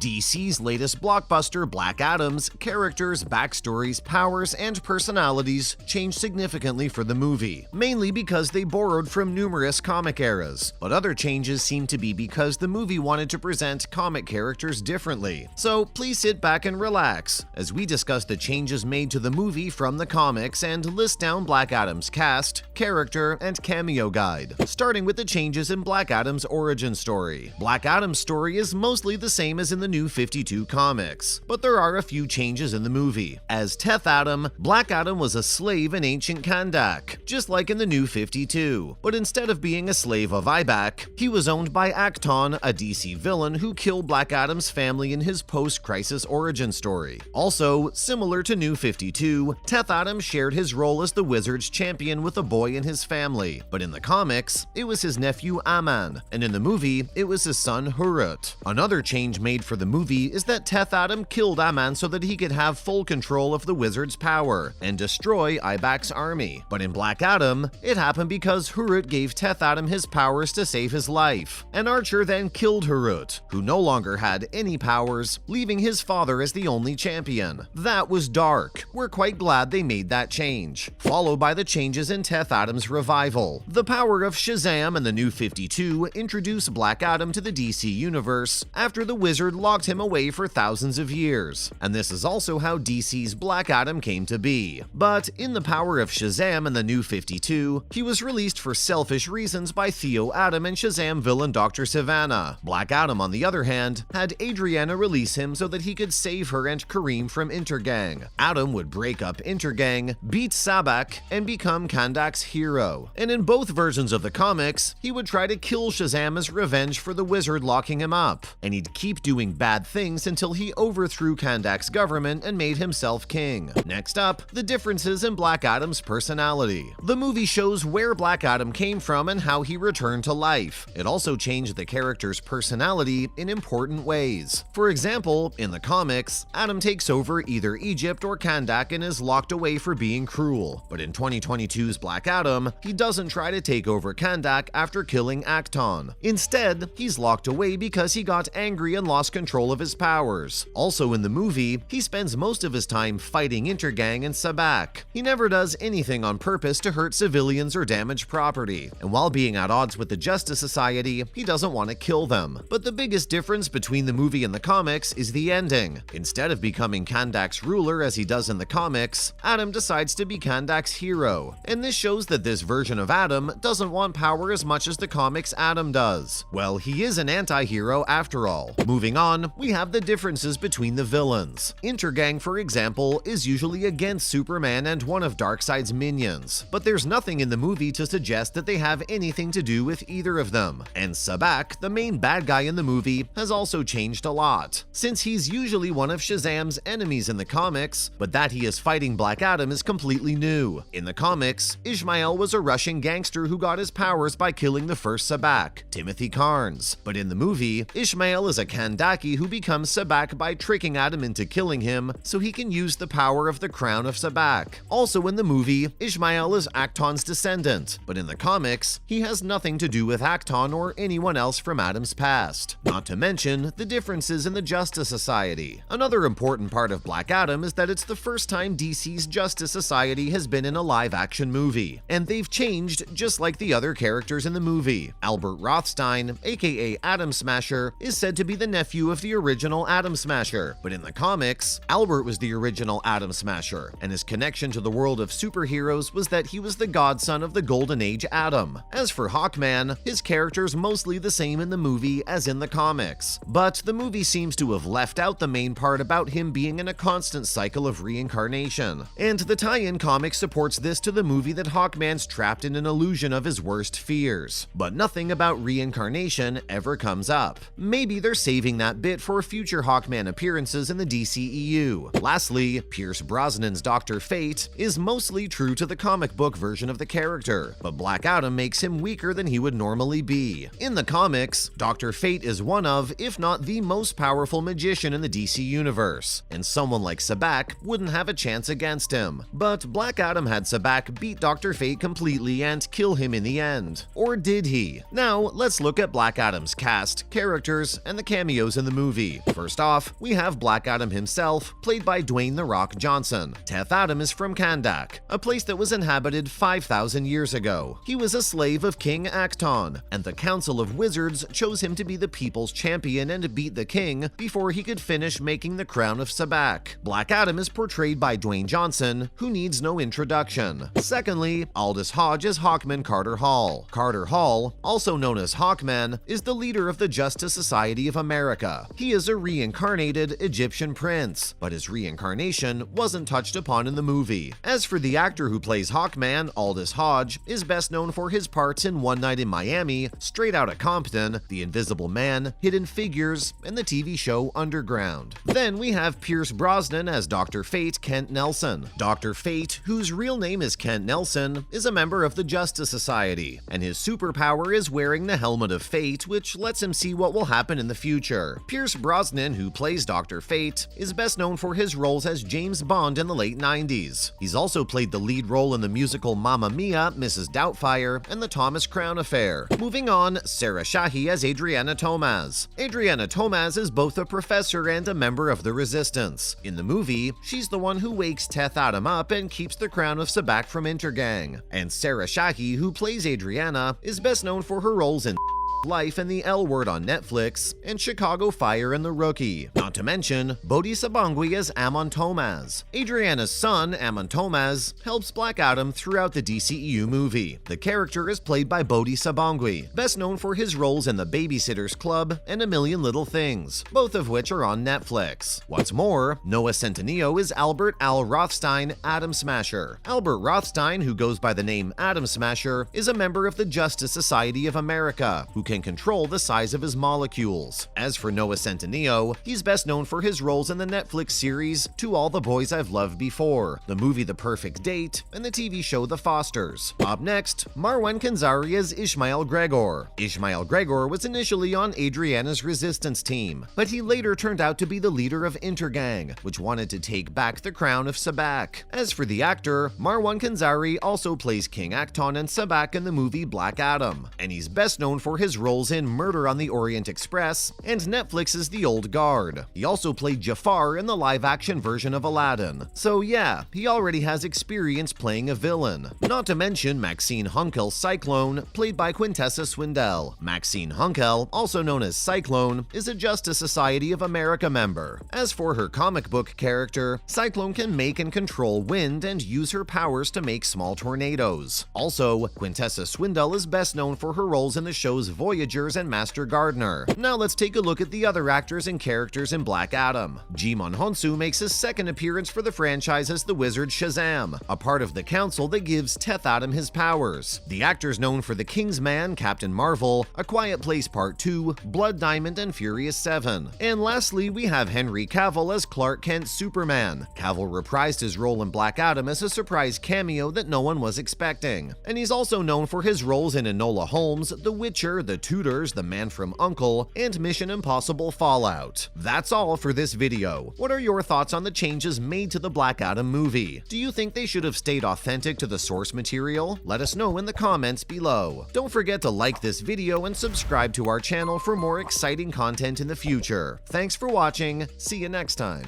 DC's latest blockbuster, Black Adam's characters, backstories, powers, and personalities changed significantly for the movie, mainly because they borrowed from numerous comic eras. But other changes seem to be because the movie wanted to present comic characters differently. So please sit back and relax as we discuss the changes made to the movie from the comics and list down Black Adam's cast, character, and cameo guide. Starting with the changes in Black Adam's origin story. Black Adam's story is mostly the same as in the New 52 comics, but there are a few changes in the movie. As Teth Adam, Black Adam was a slave in ancient Kahndaq, just like in the New 52. But instead of being a slave of Ibak, he was owned by Acton, a DC villain who killed Black Adam's family in his post-crisis origin story. Also, similar to New 52, Teth Adam shared his role as the Wizard's champion with a boy in his family, but in the comics, it was his nephew Aman, and in the movie, it was his son Hurut. Another change made for the movie is that Teth Adam killed Aman so that he could have full control of the Wizard's power and destroy Ibak's army. But in Black Adam, it happened because Hurut gave Teth Adam his powers to save his life. An archer then killed Hurut, who no longer had any powers, leaving his father as the only champion. That was dark. We're quite glad they made that change. Followed by the changes in Teth Adam's revival. The power of Shazam and the New 52 introduced Black Adam to the DC universe after the Wizard locked him away for thousands of years, and this is also how DC's Black Adam came to be. But in the power of Shazam and the New 52, he was released for selfish reasons by Theo Adam and Shazam villain Dr. Sivana. Black Adam, on the other hand, had Adriana release him so that he could save her and Kareem from Intergang. Adam would break up Intergang, beat Sabak, and become Kahndaq's hero. And in both versions of the comics, he would try to kill Shazam as revenge for the Wizard locking him up, and he'd keep doing bad things until he overthrew Kahndaq's government and made himself king. Next up, the differences in Black Adam's personality. The movie shows where Black Adam came from and how he returned to life. It also changed the character's personality in important ways. For example, in the comics, Adam takes over either Egypt or Kahndaq and is locked away for being cruel. But in 2022's Black Adam, he doesn't try to take over Kahndaq after killing Acton. Instead, he's locked away because he got angry and lost control of his powers. Also in the movie, he spends most of his time fighting Intergang and Sabak. He never does anything on purpose to hurt civilians or damage property, and while being at odds with the Justice Society, he doesn't want to kill them. But the biggest difference between the movie and the comics is the ending. Instead of becoming Kahndaq's ruler as he does in the comics, Adam decides to be Kahndaq's hero, and this shows that this version of Adam doesn't want power as much as the comics Adam does. Well, he is an anti-hero after all. Moving on, we have the differences between the villains. Intergang, for example, is usually against Superman and one of Darkseid's minions, but there's nothing in the movie to suggest that they have anything to do with either of them. And Sabak, the main bad guy in the movie, has also changed a lot, since he's usually one of Shazam's enemies in the comics, but that he is fighting Black Adam is completely new. In the comics, Ishmael was a Russian gangster who got his powers by killing the first Sabak, Timothy Carnes, but in the movie, Ishmael is a Kahndaqi who becomes Sabak by tricking Adam into killing him so he can use the power of the crown of Sabak. Also in the movie, Ishmael is Acton's descendant, but in the comics, he has nothing to do with Acton or anyone else from Adam's past. Not to mention the differences in the Justice Society. Another important part of Black Adam is that it's the first time DC's Justice Society has been in a live-action movie, and they've changed just like the other characters in the movie. Albert Rothstein, aka Atom Smasher, is said to be the nephew of the original Atom Smasher, but in the comics, Albert was the original Atom Smasher, and his connection to the world of superheroes was that he was the godson of the Golden Age Atom. As for Hawkman, his character's mostly the same in the movie as in the comics, but the movie seems to have left out the main part about him being in a constant cycle of reincarnation. And the tie-in comic supports this to the movie that Hawkman's trapped in an illusion of his worst fears, but nothing about reincarnation ever comes up. Maybe they're saving that bit for future Hawkman appearances in the DCEU. Lastly, Pierce Brosnan's Dr. Fate is mostly true to the comic book version of the character, but Black Adam makes him weaker than he would normally be. In the comics, Dr. Fate is one of, if not the most powerful magician in the DC universe, and someone like Sabak wouldn't have a chance against him. But Black Adam had Sabak beat Dr. Fate completely and kill him in the end. Or did he? Now, let's look at Black Adam's cast, characters, and the cameos in the movie. First off, we have Black Adam himself, played by Dwayne "The Rock" Johnson. Teth Adam is from Kandak, a place that was inhabited 5,000 years ago. He was a slave of King Acton, and the Council of Wizards chose him to be the people's champion and beat the king before he could finish making the crown of Sabak. Black Adam is portrayed by Dwayne Johnson, who needs no introduction. Secondly, Aldous Hodge is Hawkman Carter Hall. Carter Hall, also known as Hawkman, is the leader of the Justice Society of America. He is a reincarnated Egyptian prince, but his reincarnation wasn't touched upon in the movie. As for the actor who plays Hawkman, Aldous Hodge is best known for his parts in One Night in Miami, Straight Outta Compton, The Invisible Man, Hidden Figures, and the TV show Underground. Then we have Pierce Brosnan as Dr. Fate Kent Nelson. Dr. Fate, whose real name is Kent Nelson, is a member of the Justice Society, and his superpower is wearing the Helmet of Fate, which lets him see what will happen in the future. Pierce Brosnan, who plays Dr. Fate, is best known for his roles as James Bond in the late 90s. He's also played the lead role in the musical Mamma Mia, Mrs. Doubtfire, and The Thomas Crown Affair. Moving on, Sarah Shahi as Adriana Tomaz. Adriana Tomaz is both a professor and a member of the Resistance. In the movie, she's the one who wakes Teth Adam up and keeps the crown of Sabak from Intergang. And Sarah Shahi, who plays Adriana, is best known for her roles in Life and the L Word on Netflix, and Chicago Fire and The Rookie. Not to mention Bodhi Sabangui as Amon Tomaz. Adriana's son, Amon Tomaz, helps Black Adam throughout the DCEU movie. The character is played by Bodhi Sabangui, best known for his roles in The Babysitter's Club and A Million Little Things, both of which are on Netflix. What's more, Noah Centineo is Albert Al Rothstein, Atom Smasher. Albert Rothstein, who goes by the name Atom Smasher, is a member of the Justice Society of America, who can control the size of his molecules. As for Noah Centineo, he's best known for his roles in the Netflix series To All the Boys I've Loved Before, the movie The Perfect Date, and the TV show The Fosters. Up next, Marwan Kenzari as Ishmael Gregor. Ishmael Gregor was initially on Adriana's Resistance team, but he later turned out to be the leader of Intergang, which wanted to take back the crown of Sabak. As for the actor, Marwan Kenzari also plays King Acton and Sabak in the movie Black Adam, and he's best known for his roles in Murder on the Orient Express and Netflix's The Old Guard. He also played Jafar in the live-action version of Aladdin. So yeah, he already has experience playing a villain. Not to mention Maxine Hunkel Cyclone, played by Quintessa Swindell. Maxine Hunkel, also known as Cyclone, is a Justice Society of America member. As for her comic book character, Cyclone can make and control wind and use her powers to make small tornadoes. Also, Quintessa Swindell is best known for her roles in the shows Voyagers and Master Gardener. Now let's take a look at the other actors and characters in Black Adam. Jimon Honsu makes his second appearance for the franchise as the wizard Shazam, a part of the council that gives Teth Adam his powers. The actor's known for The King's Man, Captain Marvel, A Quiet Place Part 2, Blood Diamond, and Furious 7. And lastly, we have Henry Cavill as Clark Kent Superman. Cavill reprised his role in Black Adam as a surprise cameo that no one was expecting. And he's also known for his roles in Enola Holmes, The Witcher, The Tudors, The Man from U.N.C.L.E., and Mission Impossible Fallout. That's all for this video. What are your thoughts on the changes made to the Black Adam movie? Do you think they should have stayed authentic to the source material? Let us know in the comments below. Don't forget to like this video and subscribe to our channel for more exciting content in the future. Thanks for watching. See you next time.